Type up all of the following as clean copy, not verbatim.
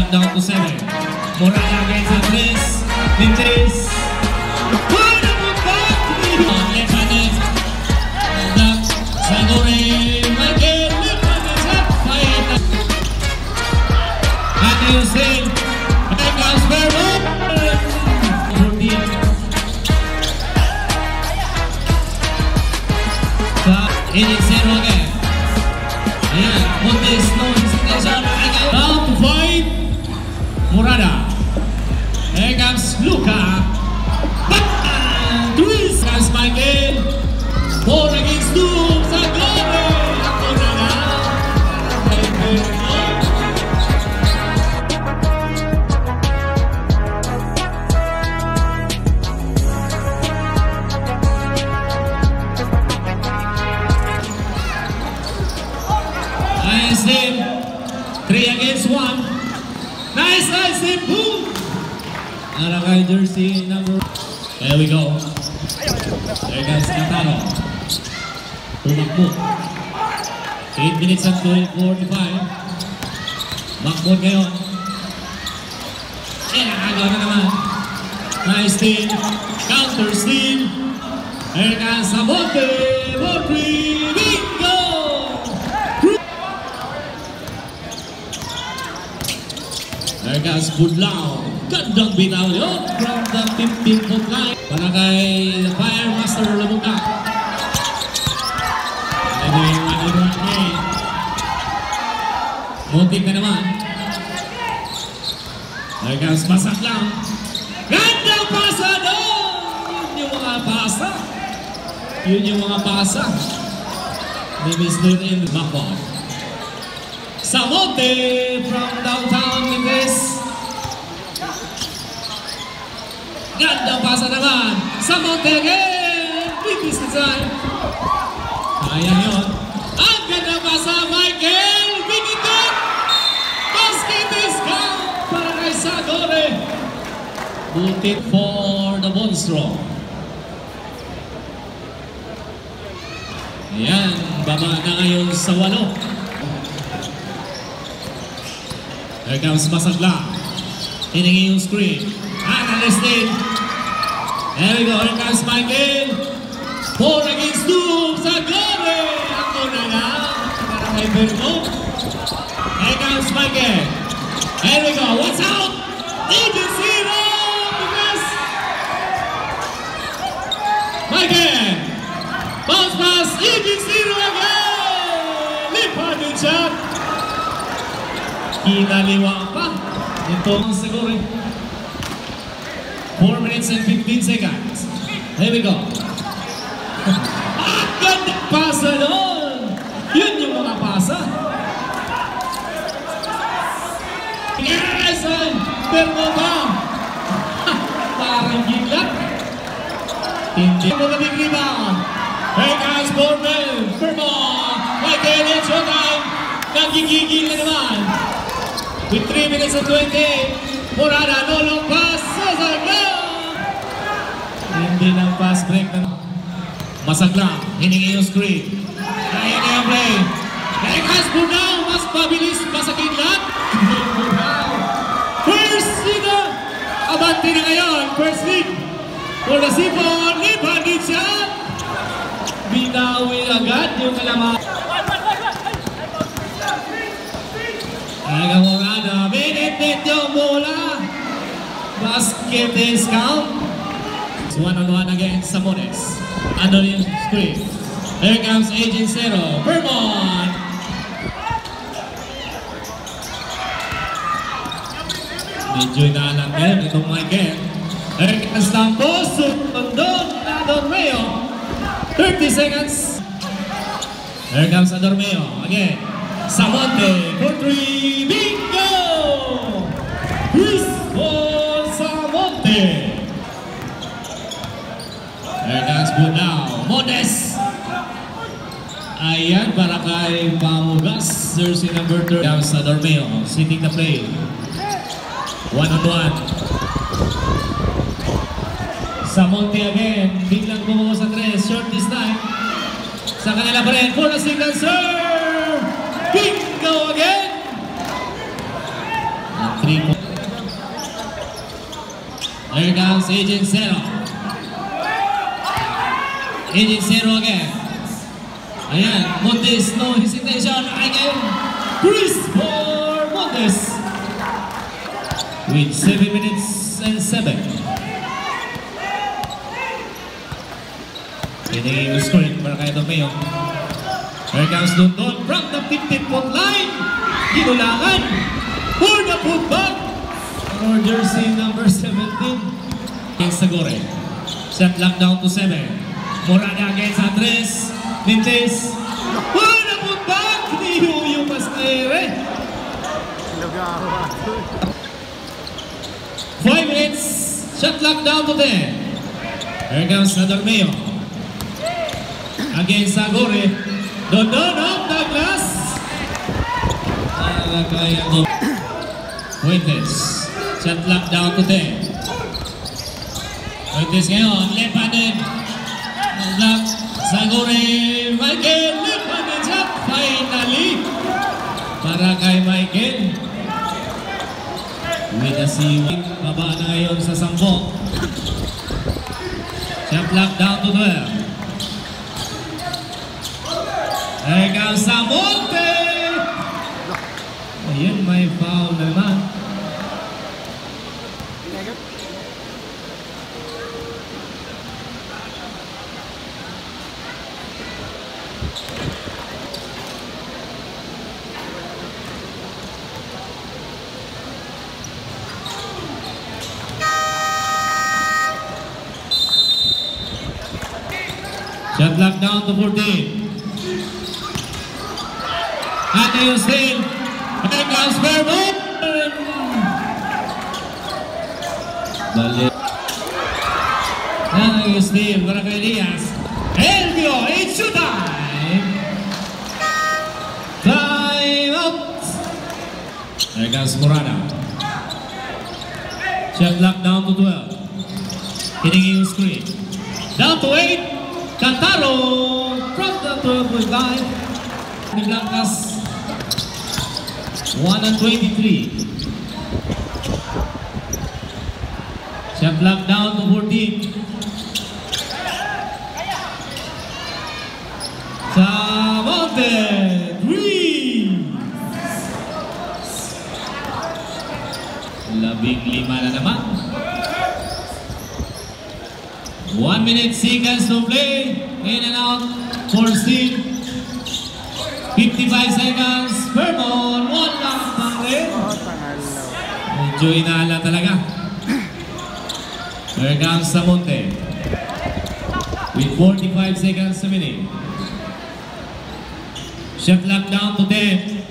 Down to 7. Morada against Andres. Vintres. Wonderful back. Lepanet. Sagore. Michael. Lepanet. Fight. And Hussein. And comes Vermont. 14. Inning 0 again. Ayan. Montes. No hesitation. Down to 5. Morada. Here comes Luca. Twist. Comes Michael. 4 against 2. Sagore. Morada. Nice team. 3 against 1. Nice, nice, boom! Narakay jersey number. There we go. There goes Natano. Tumakbo. 8 minutes and 45. Makbon ngayon. Eh, nakagawa na naman. Nice steal. Counter steal. There goes Samonte. Bingo! There goes Budlao. Gandang bitaw yun from the 15-foot line. Para kay Fire Master Lamuka. Muntik na naman. There goes Masak lang. Gandang pasa doon! Yun yung mga pasa. Yun yung mga pasa. Ni Mr. in Macon. Samonte from downtown Memphis. Gandang pasa naman. Samonte again. Memphis design. Kaya yun. Ang gandang pasa, Michael. Binigot. Basket is count para kay Sagore. Butit for the Monstro. Ayan. Baba na ngayon sa 8. There comes Masagla. Hiningi yung screen. And Alestin. There we go. Here comes Michael. 4 against 2. Sagore. Ako na lang. Para kay Vermont. Here comes Michael. There we go. What's out? Agent 0. Because Michael. Bounce pass. Agent 0 again. Lipat din siya. Kinaliwa pa. Ito ang siguro. 4 minutes and 15 seconds. Here we go. Ganda pasa doon. Yun yung mga pasa. Yes! Pero ba? Parang giglat. Hindi mo na big rebound. Here comes Bormel. Vermont. Michael, it's your time. Nagigigil na naman. With 3 minutes and 20, Morada, no long pass, Masagla! Hindi ng pass break na. Masagla, hiningi yung screen. Kaya na yung play. Rekas Bunao, mas pabilis, masakidlat. First lead, abante na ngayon, first lead. For the Sipon, Lipanit siya. Binawi agad yung kalaman. Aga Morada, minute yung bola. Basket is count. It's 1-on-1 against Samones. Under yung screen. Here comes Agent 0. Vermont. Medyo inaalam ngayon itong Michael. Here comes Lampos. Sundon na Dormeo. 30 seconds. Here comes Dormeo. Again. Samonte for 3, bingo! Chris for Samonte. There comes Bunao. Modes. Ayan, para kay Pamugas, jersey number 3. Sa Dormeo, sitting the play. 1-on-1. Samonte again, biglang bumuho sa 3, short this time. Sa kanila pa rin, for a single serve! Bingo again! At 3 points. There comes Agent Zero. Agent Zero again. Ayan, Montes, no hesitation. Again, Chris for Montes. With 7 minutes and 7. Pinigay yung scoring para kay Dormeo. Here comes Dundon from the 15-foot line. Ginulangan for the putback. Or jersey number 17. Against Sagore. Shot lock down to 7. Morada against Andres. Mintes. For the putback. Ni Yuyu Pasquere. 5 minutes. Shot lock down to 10. Here comes Dormeo. Against Sagore. Dondon of Douglas. Fuentes. Shot lock down to 10. Fuentes ngayon. Lepanin. Lock. Sagore. Michael. Lepanin shot. Finally. Para kay Michael. With a seaweed. Baba na ngayon sa 10. Shot lock down to 12. There comes Samonte! Ayan, may foul naman. Shot lock down to 14. And you still, here comes Vermont. Balik. Now you still, para kay Elias. Elvio, it's your time. Time out. There comes Morada. Shot lock down to 12. Hitting yung screen. Down to 8. Cantaro from the 12 line. Ni Blancas. 1-23. Shot lock down to 14. Samonte 3. 15 na naman. 1 minute seconds to play. In and out. 14. 55 seconds. Vermont, 1 lang pang rin. Medyo inaala talaga. Here comes Samonte. With 45 seconds a minute. Shot lock down to 10.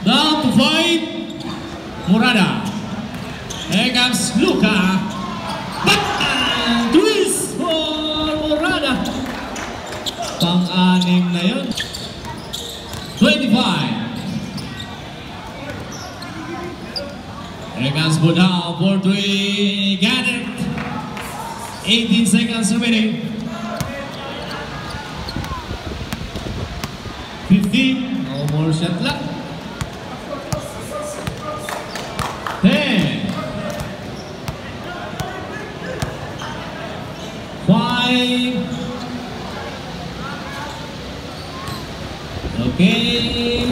Down to 5. Morada. Here comes Luca. Twist for Morada. Pang-anim na yun. 25. Here comes Budao for 3. Got it. 18 seconds remaining. 15. No more shot clock. 10. 5. Okay,